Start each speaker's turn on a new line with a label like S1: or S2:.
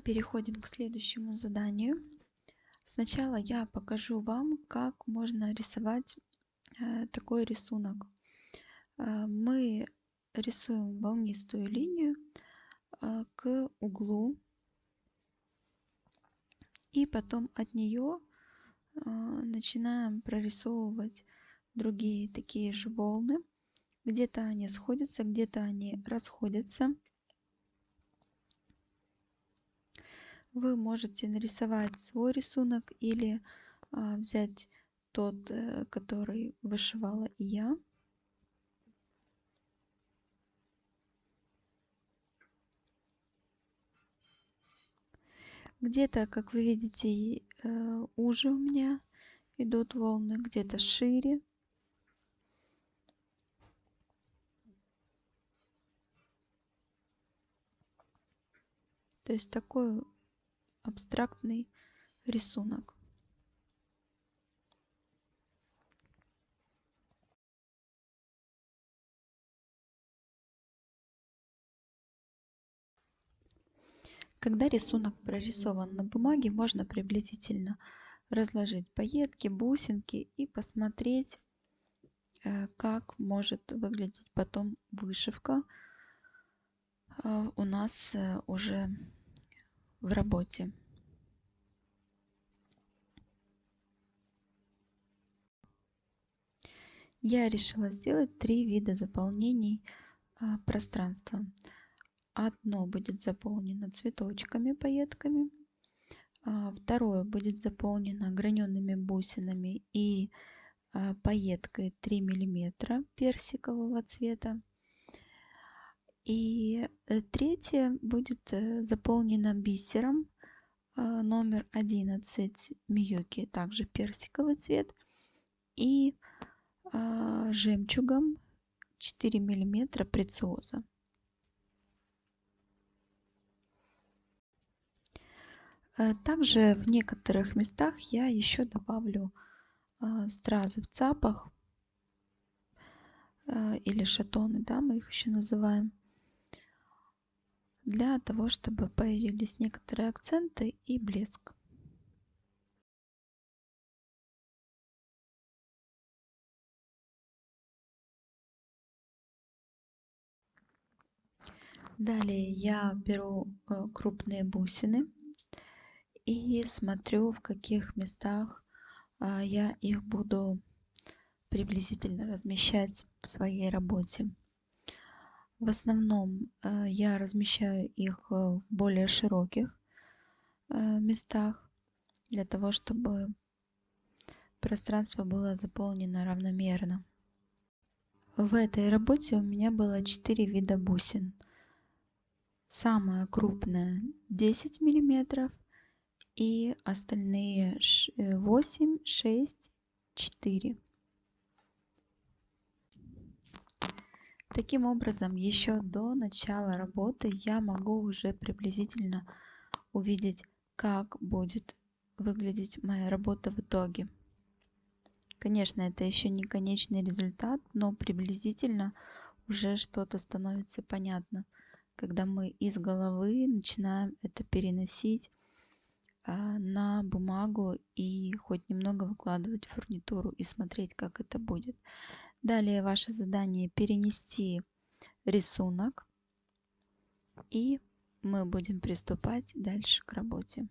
S1: переходим к следующему заданию. Сначала я покажу вам, как можно рисовать такой рисунок. Мы рисуем волнистую линию к углу, и потом от нее начинаем прорисовывать другие такие же волны. Где-то они сходятся, где-то они расходятся. Вы можете нарисовать свой рисунок или взять тот, который вышивала и я. Где-то, как вы видите, уже у меня идут волны, где-то шире. То есть такой абстрактный рисунок. Когда рисунок прорисован на бумаге, можно приблизительно разложить пайетки, бусинки и посмотреть, как может выглядеть потом вышивка у нас уже в работе. Я решила сделать 3 вида заполнений пространства. Одно будет заполнено цветочками, пайетками, второе будет заполнено гранеными бусинами и пайеткой 3 мм персикового цвета. И третье будет заполнено бисером номер 11 Миюки, также персиковый цвет, и жемчугом 4 мм прециоза. Также в некоторых местах я еще добавлю стразы в цапах или шатоны, да, мы их еще называем, для того, чтобы появились некоторые акценты и блеск. Далее я беру крупные бусины и смотрю, в каких местах я их буду приблизительно размещать в своей работе. В основном я размещаю их в более широких местах, для того, чтобы пространство было заполнено равномерно. В этой работе у меня было 4 вида бусин. Самая крупная 10 мм и остальные 8, 6, 4. Таким образом, еще до начала работы я могу уже приблизительно увидеть, как будет выглядеть моя работа в итоге. Конечно, это еще не конечный результат, но приблизительно уже что-то становится понятно, когда мы из головы начинаем это переносить на бумагу и хоть немного выкладывать в фурнитуру и смотреть, как это будет. Далее ваше задание перенести рисунок, и мы будем приступать дальше к работе.